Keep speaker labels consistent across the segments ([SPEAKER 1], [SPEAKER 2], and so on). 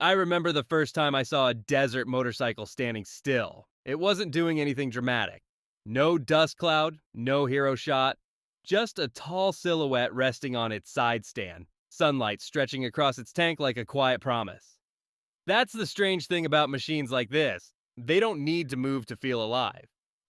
[SPEAKER 1] I remember the first time I saw a desert motorcycle standing still. It wasn't doing anything dramatic. No dust cloud, no hero shot, just a tall silhouette resting on its side stand, sunlight stretching across its tank like a quiet promise. That's the strange thing about machines like this. They don't need to move to feel alive.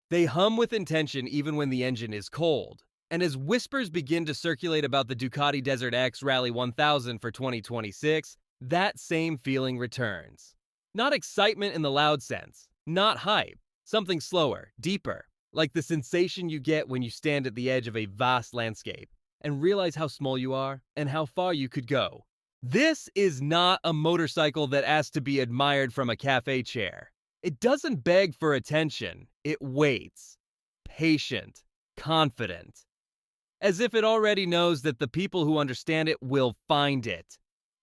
[SPEAKER 1] They hum with intention even when the engine is cold. And as whispers begin to circulate about the Ducati DesertX Rallye 1000 for 2026, that same feeling returns. Not excitement in the loud sense, not hype, something slower, deeper, like the sensation you get when you stand at the edge of a vast landscape and realize how small you are and how far you could go. This is not a motorcycle that asks to be admired from a cafe chair. It doesn't beg for attention, it waits. Patient, confident. As if it already knows that the people who understand it will find it.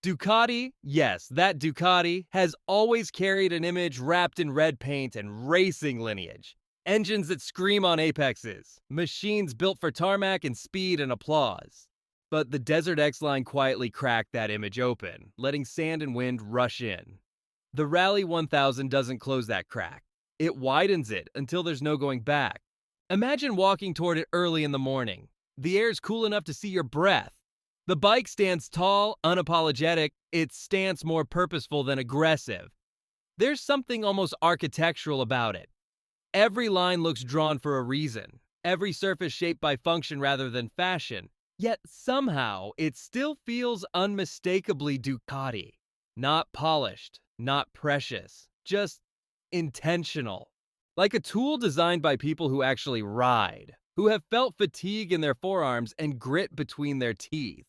[SPEAKER 1] Ducati, yes, that Ducati, has always carried an image wrapped in red paint and racing lineage. Engines that scream on apexes, machines built for tarmac and speed and applause. But the Desert X line quietly cracked that image open, letting sand and wind rush in. The Rallye 1000 doesn't close that crack. It widens it until there's no going back. Imagine walking toward it early in the morning. The air's cool enough to see your breath. The bike stands tall, unapologetic, its stance more purposeful than aggressive. There's something almost architectural about it. Every line looks drawn for a reason, every surface shaped by function rather than fashion. Yet somehow, it still feels unmistakably Ducati. Not polished, not precious, just intentional. Like a tool designed by people who actually ride, who have felt fatigue in their forearms and grit between their teeth.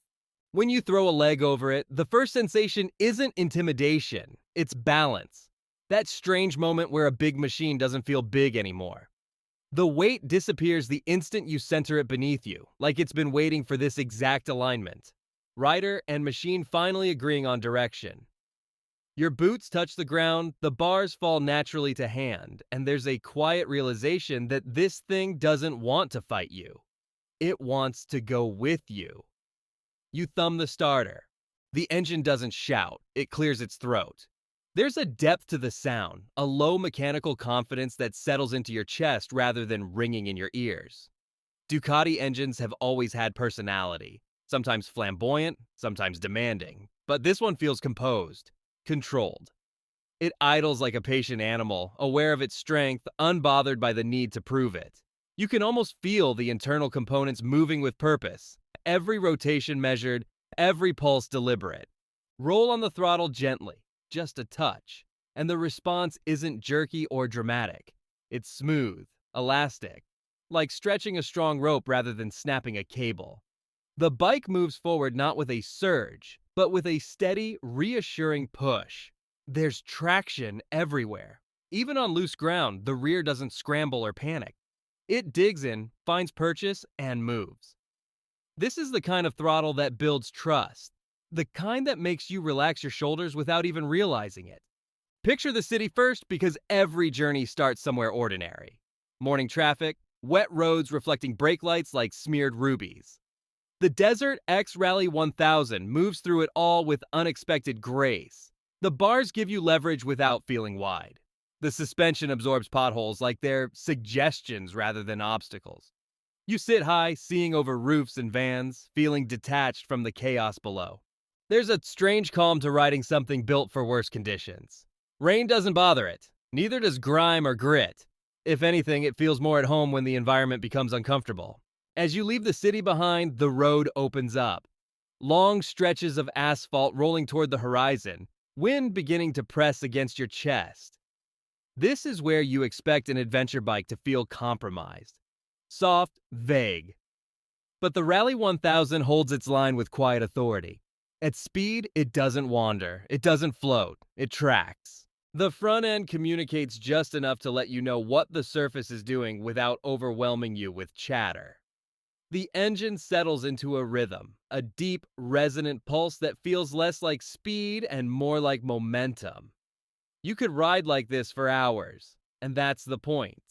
[SPEAKER 1] When you throw a leg over it, the first sensation isn't intimidation, it's balance. That strange moment where a big machine doesn't feel big anymore. The weight disappears the instant you center it beneath you, like it's been waiting for this exact alignment. Rider and machine finally agreeing on direction. Your boots touch the ground, the bars fall naturally to hand, and there's a quiet realization that this thing doesn't want to fight you. It wants to go with you. You thumb the starter. The engine doesn't shout, it clears its throat. There's a depth to the sound, a low mechanical confidence that settles into your chest rather than ringing in your ears. Ducati engines have always had personality, sometimes flamboyant, sometimes demanding, but this one feels composed, controlled. It idles like a patient animal, aware of its strength, unbothered by the need to prove it. You can almost feel the internal components moving with purpose, every rotation measured, every pulse deliberate. Roll on the throttle gently, just a touch, and the response isn't jerky or dramatic. It's smooth, elastic, like stretching a strong rope rather than snapping a cable. The bike moves forward not with a surge, but with a steady, reassuring push. There's traction everywhere. Even on loose ground, the rear doesn't scramble or panic. It digs in, finds purchase, and moves. This is the kind of throttle that builds trust. The kind that makes you relax your shoulders without even realizing it. Picture the city first because every journey starts somewhere ordinary. Morning traffic, wet roads reflecting brake lights like smeared rubies. The Desert X Rallye 1000 moves through it all with unexpected grace. The bars give you leverage without feeling wide. The suspension absorbs potholes like they're suggestions rather than obstacles. You sit high, seeing over roofs and vans, feeling detached from the chaos below. There's a strange calm to riding something built for worse conditions. Rain doesn't bother it, neither does grime or grit. If anything, it feels more at home when the environment becomes uncomfortable. As you leave the city behind, the road opens up. Long stretches of asphalt rolling toward the horizon, wind beginning to press against your chest. This is where you expect an adventure bike to feel compromised. Soft, vague. But the Rallye 1000 holds its line with quiet authority. At speed, it doesn't wander, it doesn't float, it tracks. The front end communicates just enough to let you know what the surface is doing without overwhelming you with chatter. The engine settles into a rhythm, a deep, resonant pulse that feels less like speed and more like momentum. You could ride like this for hours, and that's the point.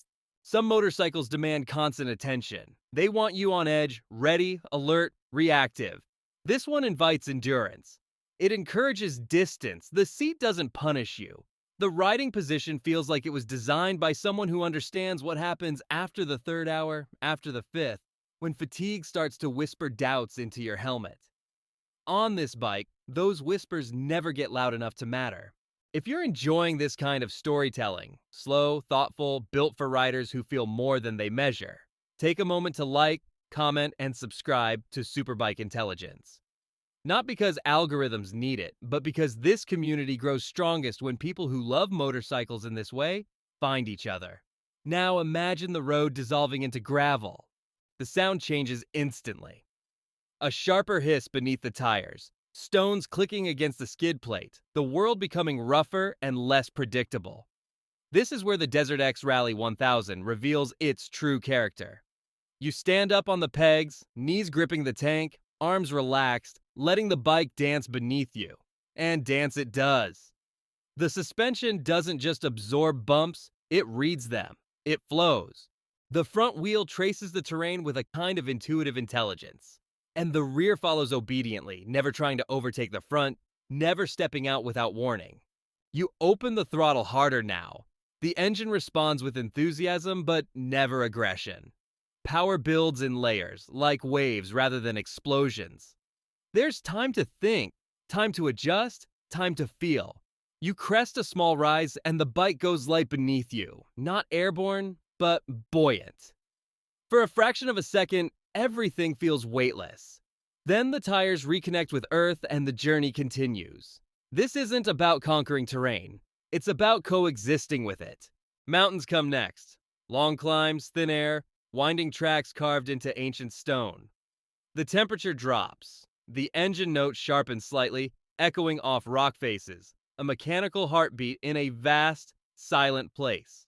[SPEAKER 1] Some motorcycles demand constant attention. They want you on edge, ready, alert, reactive. This one invites endurance. It encourages distance. The seat doesn't punish you. The riding position feels like it was designed by someone who understands what happens after the third hour, after the fifth, when fatigue starts to whisper doubts into your helmet. On this bike, those whispers never get loud enough to matter. If you're enjoying this kind of storytelling, slow, thoughtful, built for riders who feel more than they measure, take a moment to like, comment, and subscribe to Superbike Intelligence. Not because algorithms need it, but because this community grows strongest when people who love motorcycles in this way find each other. Now imagine the road dissolving into gravel. The sound changes instantly. A sharper hiss beneath the tires, stones clicking against the skid plate, the world becoming rougher and less predictable. This is where the DesertX Rallye 1000 reveals its true character. You stand up on the pegs, knees gripping the tank, arms relaxed, letting the bike dance beneath you. And dance it does. The suspension doesn't just absorb bumps, it reads them. It flows. The front wheel traces the terrain with a kind of intuitive intelligence. And the rear follows obediently, never trying to overtake the front, never stepping out without warning. You open the throttle harder now. The engine responds with enthusiasm, but never aggression. Power builds in layers, like waves rather than explosions. There's time to think, time to adjust, time to feel. You crest a small rise and the bike goes light beneath you, not airborne, but buoyant. For a fraction of a second, everything feels weightless. Then the tires reconnect with Earth and the journey continues. This isn't about conquering terrain. It's about coexisting with it. Mountains come next. Long climbs, thin air, winding tracks carved into ancient stone. The temperature drops. The engine note sharpens slightly, echoing off rock faces, a mechanical heartbeat in a vast, silent place.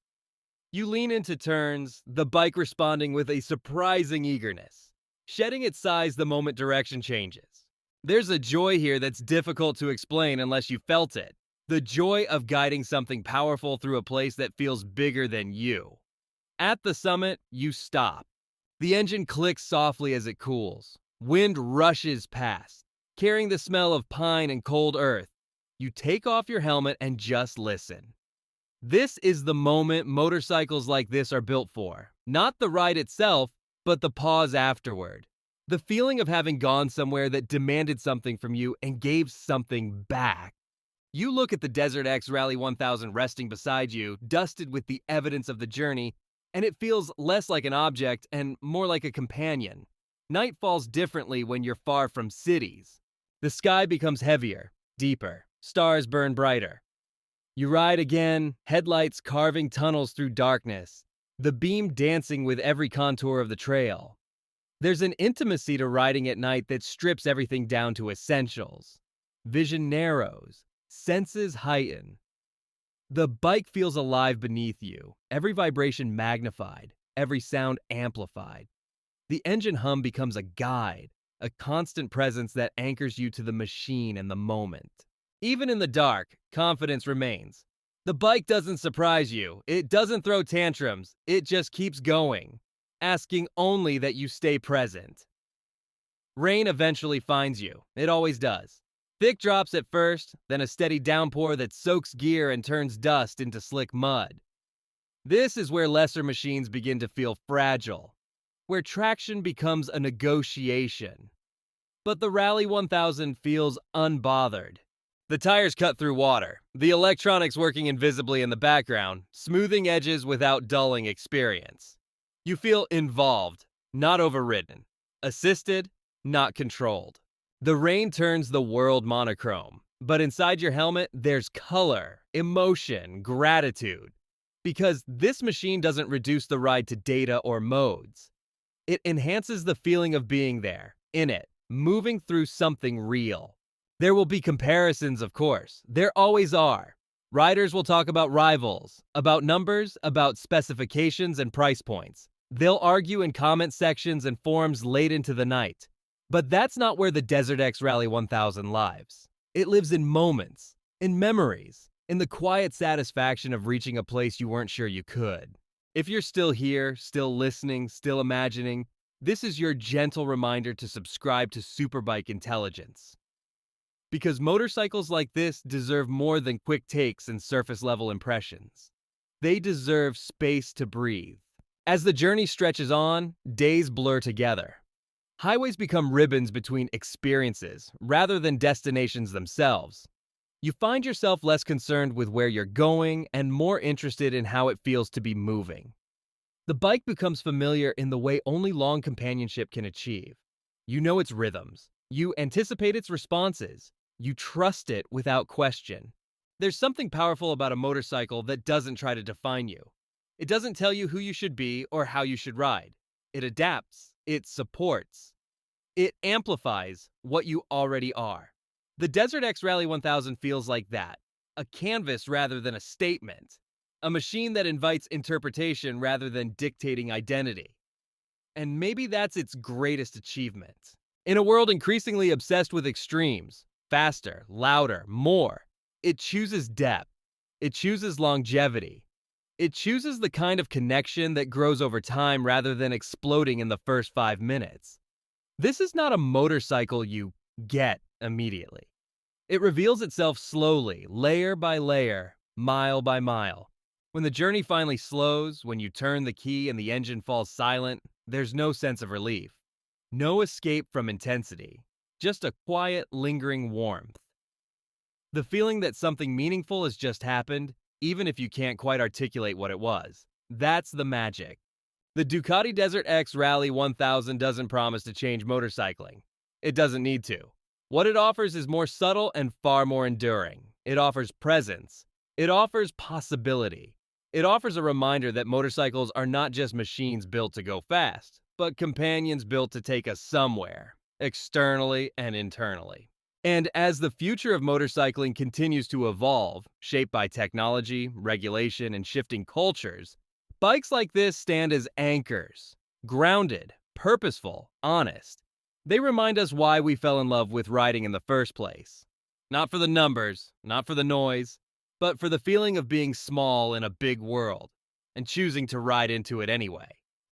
[SPEAKER 1] You lean into turns, the bike responding with a surprising eagerness, shedding its size the moment direction changes. There's a joy here that's difficult to explain unless you felt it. The joy of guiding something powerful through a place that feels bigger than you. At the summit, you stop. The engine clicks softly as it cools. Wind rushes past, carrying the smell of pine and cold earth. You take off your helmet and just listen. This is the moment motorcycles like this are built for. Not the ride itself, but the pause afterward. The feeling of having gone somewhere that demanded something from you and gave something back. You look at the DesertX Rallye 1000 resting beside you, dusted with the evidence of the journey, and it feels less like an object and more like a companion. Night falls differently when you're far from cities. The sky becomes heavier, deeper. Stars burn brighter. You ride again, headlights carving tunnels through darkness, the beam dancing with every contour of the trail. There's an intimacy to riding at night that strips everything down to essentials. Vision narrows, senses heighten. The bike feels alive beneath you, every vibration magnified, every sound amplified. The engine hum becomes a guide, a constant presence that anchors you to the machine and the moment. Even in the dark, confidence remains. The bike doesn't surprise you, it doesn't throw tantrums, it just keeps going, asking only that you stay present. Rain eventually finds you, it always does. Thick drops at first, then a steady downpour that soaks gear and turns dust into slick mud. This is where lesser machines begin to feel fragile, where traction becomes a negotiation. But the Rallye 1000 feels unbothered. The tires cut through water, the electronics working invisibly in the background, smoothing edges without dulling experience. You feel involved, not overridden. Assisted, not controlled. The rain turns the world monochrome, but inside your helmet, there's color, emotion, gratitude. Because this machine doesn't reduce the ride to data or modes. It enhances the feeling of being there, in it, moving through something real. There will be comparisons, of course. There always are. Riders will talk about rivals, about numbers, about specifications and price points. They'll argue in comment sections and forums late into the night. But that's not where the DesertX Rallye 1000 lives. It lives in moments, in memories, in the quiet satisfaction of reaching a place you weren't sure you could. If you're still here, still listening, still imagining, this is your gentle reminder to subscribe to SuperBike Intelligence. Because motorcycles like this deserve more than quick takes and surface level impressions. They deserve space to breathe. As the journey stretches on, days blur together. Highways become ribbons between experiences rather than destinations themselves. You find yourself less concerned with where you're going and more interested in how it feels to be moving. The bike becomes familiar in the way only long companionship can achieve. You know its rhythms. You anticipate its responses. You trust it without question. There's something powerful about a motorcycle that doesn't try to define you. It doesn't tell you who you should be or how you should ride. It adapts. It supports. It amplifies what you already are. The DesertX Rallye 1000 feels like that. A canvas rather than a statement. A machine that invites interpretation rather than dictating identity. And maybe that's its greatest achievement. In a world increasingly obsessed with extremes, faster, louder, more, it chooses depth. It chooses longevity. It chooses the kind of connection that grows over time rather than exploding in the first 5 minutes. This is not a motorcycle you get immediately. It reveals itself slowly, layer by layer, mile by mile. When the journey finally slows, when you turn the key and the engine falls silent, there's no sense of relief. No escape from intensity. Just a quiet, lingering warmth. The feeling that something meaningful has just happened, even if you can't quite articulate what it was. That's the magic. The Ducati DesertX Rallye 1000 doesn't promise to change motorcycling. It doesn't need to. What it offers is more subtle and far more enduring. It offers presence. It offers possibility. It offers a reminder that motorcycles are not just machines built to go fast, but companions built to take us somewhere, externally and internally. And as the future of motorcycling continues to evolve, shaped by technology, regulation, and shifting cultures, bikes like this stand as anchors, grounded, purposeful, honest. They remind us why we fell in love with riding in the first place. Not for the numbers, not for the noise, but for the feeling of being small in a big world and choosing to ride into it anyway.